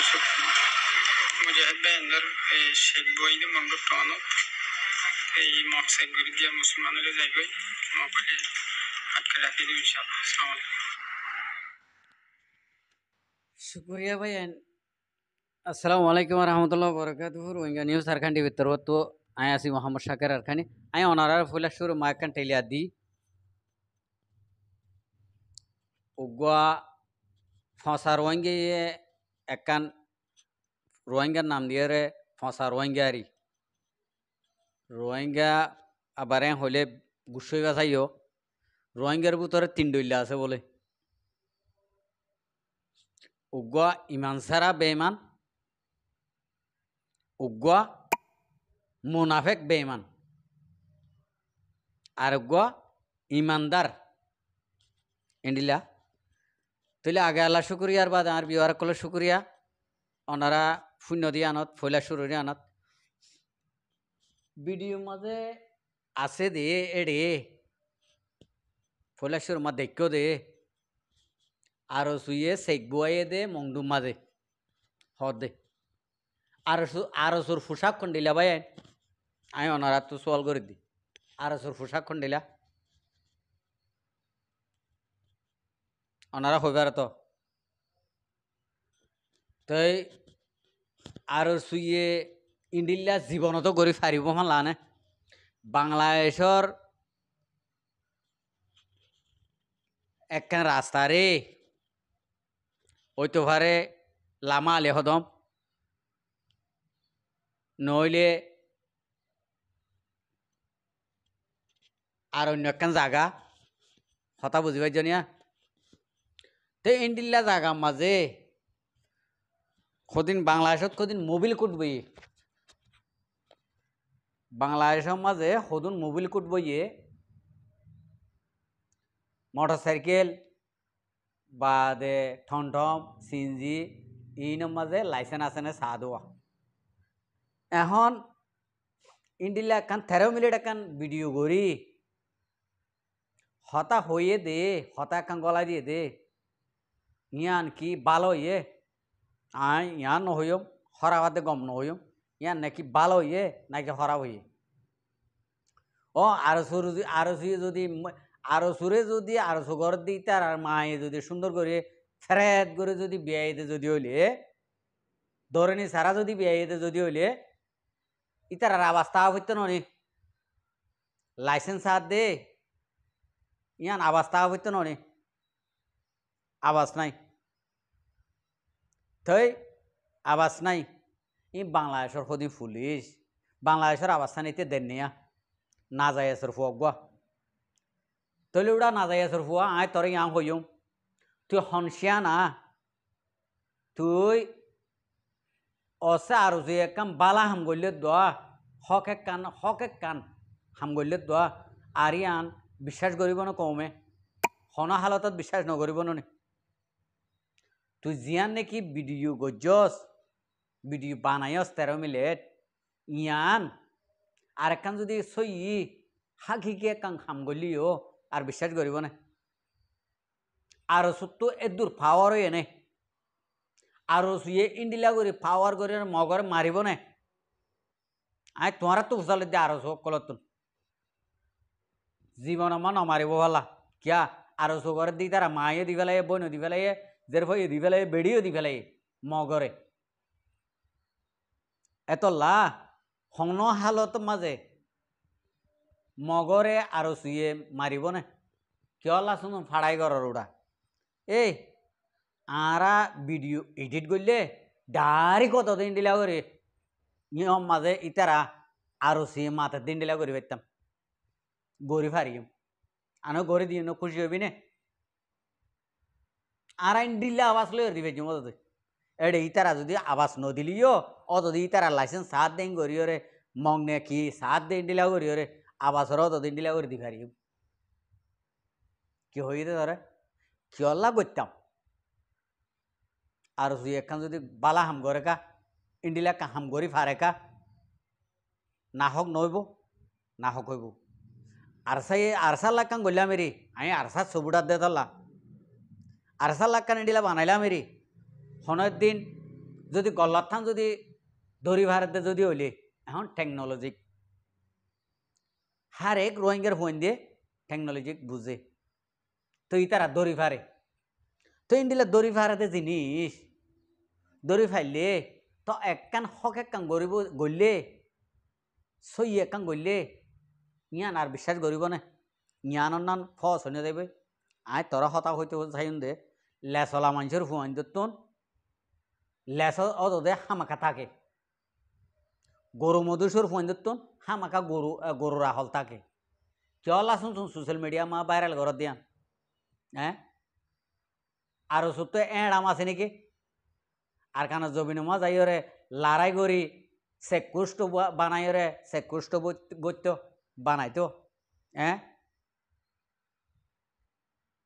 দর্শক মুজাহিদ বেন্দর শেখ বইদি মন্ডপ টনত এই মকসেদ গুরি দিয়া মুসলমানলে যাইবই মকলে আটকে রাখি দিই ইনশাআল্লাহ। আসসালামু আলাইকুম। शुक्रिया भाई अस्सलाम वालेकुम रहमतुल्लाहि व बरकातुहु रोहिंग्या न्यूज़ अरखान टीवी तरवतो आया सी मोहम्मद शाकिर अरखानी आया ओनारा फुला शुरू मायकन टेलिया दी उगवा फंसा रोहिंग्या ये एकन रोहिंग्या नाम दिए रे फंसा रोहिंग्यारी रोहिंग्या अबारे होले गुस्सोई बासाइयो रोहिंग्यार बुतरे तीन डुइला आसे बोले उगवा ईमान सारा बेईमान उगवा मुनाफेक बेईमान और उगवा ईमानदार इंडिला तैले आगे आल्लाह शुक्रियार बाद आर बिवार कल शुक्रिया ओनारा शून्य दिए आनत फैला शुरू दिए आनत वीडियो मजे आसे दे एडे फैला शुरू मा देखो दे आरो सुये सेक बुआये दे मंगदुम माजे हद दे आरो सुर फुशाक कंडिला भाई आय ओनारा तो सवाल कर दी आरो सुर फुशाक कंडिला ओनारा होबार तो तई आरो सुये इंडिला जीवन तो गरी फारिब मान लाने बांग्लादेशर एकखान रास्ता रे ओइतो भारे लामा आले हदम नइले আর অন্য একখান জায়গা হতা বুঝিবাই জানিয়া তো ইন্ডিল্লা জায়গা মাঝে কদিন বাংলাদেশত কদিন মোবিল কোট বইয়ে বাংলাদেশের মাঝে সদুন মোবিল কোট বইয়ে মোটর সাইকেল বাদে ঠনঠম সিএনজি ইনের মাঝে লাইসেন্স আছে না চা দেওয়া এখন ইন্ডিল্লা একখান 13 মিনিট একখান ভিডিও করি হতা হয়ে দে হতা একখান গলা দিয়ে দে ইয়ান কি ভালো ইয়ে আই ইয়ান নহইম হরাবাদে গম নহইম ইয়ান নাকি ভালো ইয়ে নাকি হরাব হইয়ে ও আরো সুরে যদি আরো সুগর দিই তার আর মায়ে যদি সুন্দর করে ফেরেত করে যদি বিয়াইতে যদি হইলে ধরেনি সারা যদি বিয়াইতে যদি হইলে ইতার আর আবাস তা হইতো নি লাইসেন্স হাত দে ইয়ান আবাস তা হইতো নি আবাস নাই তই আবাস নাই ই বাংলাদেশের সদি পুলিশ বাংলাদেশের আবাস নিতে দেন নিয়া না যায় এসর ফুয়া তইলে ওটা না যায় এসর ফুয়া আয় তোর ইয়াং হইম তুই হনসিয়া না তুই অসে আর যে একম বালা হাম গল্লে দোয়া হক এক কান হাম গল্লে দোয়া আর ইয়ান বিশ্বাস করিব না কমে হন হালতত বিশ্বাস নকরিব নি তুই জিয়ান নাকি ভিডিও গজস ভিডিও বানায়স 13 মিনিট ইয়ান আর একখান যদি সই হাকিকে একখান হাম গলিও আর বিশ্বাস করিব না আর সত্য এদূর পাওয়ার হয়ে নে আর সুয়ে ইন্ডিলা করে পাওয়ার করে মগরে মারিব না আয় তোমার তো উচালে দিয়ে আর সকলতুন জীবন আমার নমারিব ভালা কিয়া আর সগরে দি তারা মায়ে দি ফেলাই বইন দি ফেলাই জের ফয়ে দি ফেলাই বেড়িও দি ফেলাই মগরে এত লা হন হালত মাঝে মগরে আর সুয়ে মারিব না কিয় লা শুনো ফাড়াই ঘরের ওটা এই আরা ভিডিও এডিট করলে ডারি কত দিন দিলা করে নিয়ম মাঝে ইতারা আরো সে মাথা দিন দিলা করে পারতাম গড়ি ফারিম আনো গড়ি দিয়ে খুশি হবি নে আর দিল্লা আবাস লই দিবে মত এডে ইতারা যদি আবাস ন দিলিও ও যদি ইতারা লাইসেন্স 7 দিন করিও রে মংনে কি 7 দিন দিলা করিও রে আবাসর অত দিন দিলা করে দি ফারিম কি হইতে ধরে কি অল্লা করতাম আর যদি একখান যদি বালা হাম করে কা ইন্ডিলা হাম গড়ি ফারে কা না হক নইব না হক হইব আরসা লাগান গলিয়া মেরি আমি আরসা ছবুটা দে ধরলা আরসা লাগান ইন্ডিলা বানাইলা মেরি হনের দিন যদি গল্লার থান যদি দড়ি ভাড়াতে যদি হইলে এখন টেকনোলজিক হার এক রোহিঙ্গার ফোন দিয়ে টেকনোলজিক বুঝে তো ইতারা দড়ি ফারে তো ইন্ডিলা দড়ি ফারাতে জিনিস দড়ি ফাইলে তো একখান হক একখান গরিব গড়লে সই একখান গড়লে ইয়ান আর বিশ্বাস করিব না ইয়ানোর নান ফস হয়ে যাবে আয় তোরা হতা হইতে চাইন দে লেসলা মানুষের ফুয়াইন দত্তন লেস অদে হামাকা থাকে গরু মধুসর ফুয়াইন দত্তন হামাকা গরুর আহল থাকে চল আসুন সোশ্যাল মিডিয়া মা ভাইরাল ঘর দিয়ান হ্যাঁ আর সত্য এড়াম আছে নাকি আর কানা জমিনমা যাই রে লড়াই করি সেকুষ্ট বানাই রে সেকুষ্ট গত্য বানাইতো হ্যাঁ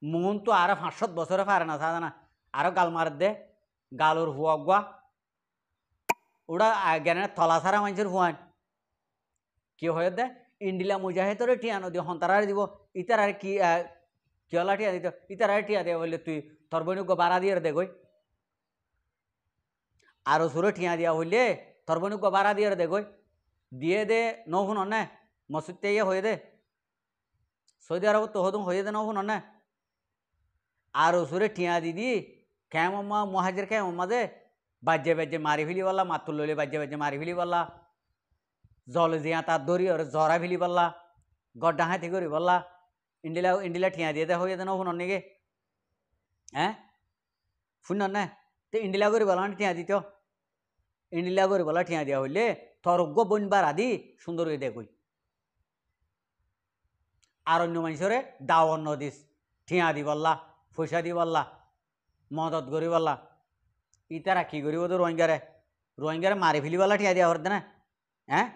মন তো আরো 500 বছরে পারে না সাদা না আরো গাল মার দে গালুর হুয়া গুয়া ওটা জ্ঞানের তলা সারা মানুষের হুয়ান কি হয়ে দে ইন্ডিলা মুজাহিদরে টিয়া নদী হন্তারা দিব ইতার আর কি কিয়লা টিয়া দিত ইতার আর টিয়া দিয়ে বললে তুই তোর বইনুক বাড়া দিয়ে দে গই আরো সুরে টিয়া দিয়া হইলে তোর বইনুক বাড়া দিয়ে দে গই দিয়ে দে নহুন না মসজিদতে ইয়ে হয়ে দে সৌদি আরব তো হদুম হয়ে দে নহুন না আরো সুরে টিয়া দিদি কেমম্মা মহাজের কেমম্মা দে বাজ্যে বাজ্যে মারি ফেলি বললা মাতুল লইলে বাজ্যে বাজ্যে মারি ফেলি বললা জল জিয়া তার দড়ি ওর জরা ফেলি বললা গড্ডা হাতি করি বললা ইন্ডিলা ঠিয়া দিয়ে দে হয়ে দেন শুনন নাকি হ্যাঁ শুনন না তো ইন্ডিলা করি বলা ঠিয়া দিত ইন্ডিলা করি বলা ঠিয়া দিয়া হইলে থরজ্ঞ বনবার আদি সুন্দর হয়ে দেখই আর অন্য মানুষরে দাওয়ার নদিস ঠিয়া দি বললা পয়সা দি বললা মদত করি বললা ইতারা কি করিব তো রোহিঙ্গারে মারি ফেলি বলা ঠিয়া দিয়া পারতে না হ্যাঁ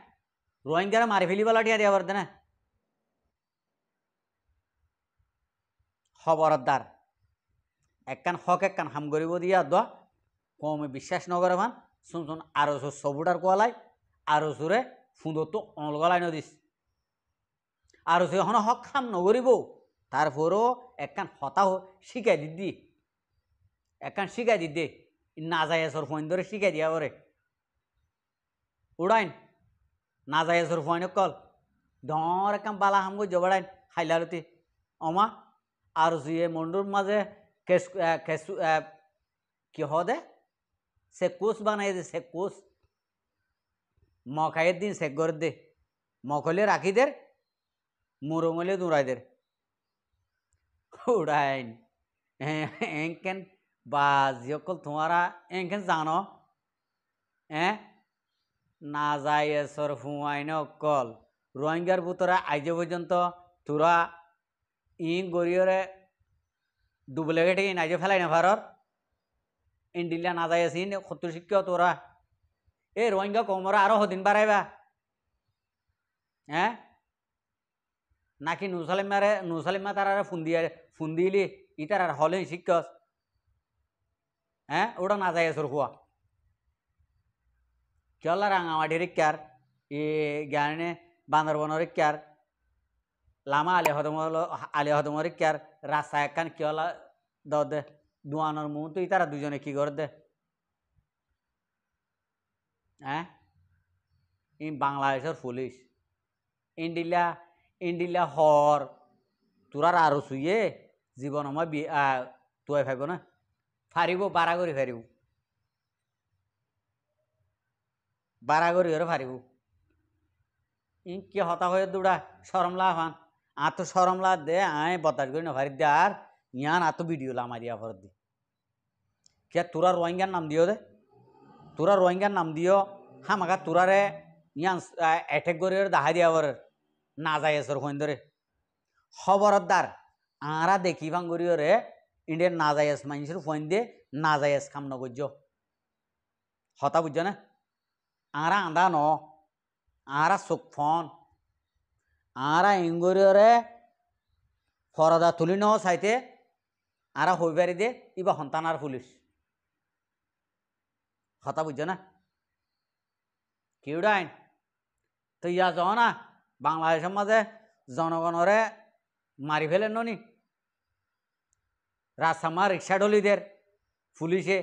রোহিঙ্গারে মারি ফেলি বলা ঠিয়া দিয়া পারতে না খবরদার একখান হক একখান হাম করিব দিয়া দোয়া কমে বিশ্বাস নগরে ভান শুন শুন আরো সবুটার কোয়ালাই আরো সুরে ফুঁদো তো অলগলাই নদিস আরো সে এখন হক হাম নগরিব তারপরও একখান হতা শিখাই দিদি একখান শিখাই দিদি না যায় এসর ফোন ধরে শিখাই দিয়া পরে উড়াইন না যায় এসর ফোন কল ধর একখান বালা হাম গো জবাড়াইন হাইলারতি অমা আর যে মন্ডুর মাঝে কি হদে সে কোষ বানাই দে সে কোষ মখাইয়ের দিন সে গর দে মখলে রাখি দের মুরঙলে দূরাই দের উড়াইন এনকেন বা যিসকল তোমারা এনকেন জানো না যায় এসর ফুয়াইন কল রোহিঙ্গার বুতরা আইজ পর্যন্ত তোরা ইং গরিয়রে ডুবলে গেটে নাইজে ফেলাই না ভারত ইন্ডিলা না যায় আসি সত্তর শিক্ষা তোরা এ রোহিঙ্গা কমরা আরো হদিন বাড়াইবা হ্যাঁ নাকি নুসালিমা তারা ফোন দিলি ইতার আর হলেন শিক্ষক হ্যাঁ ওটা না যায় এসর হুয়া চল রাঙামাটির কার এ জ্ঞানে বান্দরবনের কার লামা আলি হদমর কার রাস্তা একখান কিয়লা দে দুয়ানোর মুহ তুই তারা দুজনে কি করে দে হ্যাঁ বাংলাদেশের পুলিশ ইন্ডিলা হর তোরার আরো শুয়ে জীবন আমার তুই ভাইব না ফারিব বাড়া করে ফারিব বাড়া করে ফারিব কি হতা হয়ে দৌড়া সরমলা ফান আর তো সরমলা দে আয় বতাস করি না ফারি দে আর ইয়ান আর তো ভিডিও লামা দিয়া ফর দি কে তোরা রোহিঙ্গার নাম দিও দে তোরা রোহিঙ্গার নাম দিও হামাকা তোরারে ইয়ান অ্যাটেক করে দেখা দিয়া ফর না যায় এসর হইন ধরে খবরদার আরা দেখি ভাঙ্গুরিও রে ইন্ডিয়ান না যায় এস মানুষের ফোন দিয়ে না যায় এস কাম নগর্য হতা বুঝছো না আরা আন্দা ন আরা চোখ ফোন আরা ইঙ্গুরিওরে ফরদা তুলি ন চাইতে আরা হইবারি দে ইবা সন্তানার পুলিশ কথা বুঝছো না কিউডা আইন তো ইয়া যাও না বাংলাদেশের মাঝে জনগণরে মারি ফেলেন নি রাস্তামা রিক্সা ডলিদের পুলিশে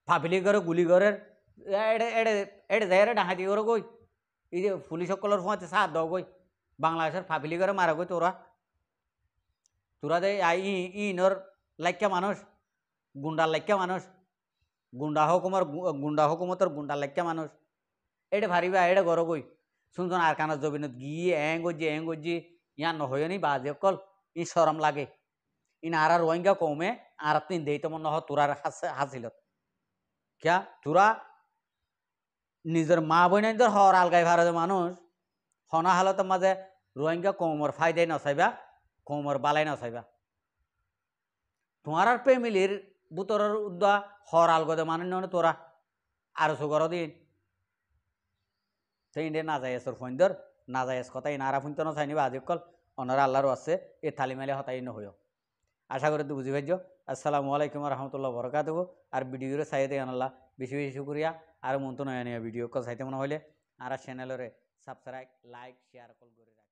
ফাফিলি করে গুলি করে এড়ে এড়ে এড়ে যায় এড়ে ডাহাতি করে গই এই যে পুলিশ সকলের ফোঁতে সাথ দাও গই বাংলাদেশের ফাফিলি করে মারা গই তোরা তোরা দে ইনর লাইকা মানুষ গুন্ডার লাইকা মানুষ গুন্ডা হুকুমতর গুন্ডার লাইকা মানুষ এড়ে ভারিবা এড়ে গর গই শুনছন আর কানা জবিনত গিয়ে এং গজ্জি ইয়ান নহয় নি বাজে অকল ই সরম লাগে ইন আর রোহিঙ্গা কমে আর তিন দেই তো মনে হয় তোরার হাসিলত ক্যা তোরা নিজের মা বোনের হর আলগাই ভারতের মানুষ হনা হালতের মাঝে রোহিঙ্গা কমর ফায়দাই নচাইবা কমর বালাই নচাইবা তোমার আর ফ্যামিলির বুতরের উদ্দা হর আলগদে মানুষ নয় তোরা আর সুগর দিন তো ইন্ডিয়া না যাই এসর ফোন ধর না যাই এস কথা ইনারা ফোন তো নচাইনি বা আজিকল অনারা আল্লাহরও আছে এ তালিমালি হতাই নহয় আশা করি তো বুঝি পাইছ আসসালামু আলাইকুম রহমতুল্লাহ বরকাতুহ আর ভিডিওরে চাইতে আনাল্লাহ বেশি বেশি শুক্রিয়া আর মন তো নয়া নয়া ভিডিও চাইতে মনে হলে আর চ্যানেলরে সাবস্ক্রাইব লাইক শেয়ার কল করে রাখি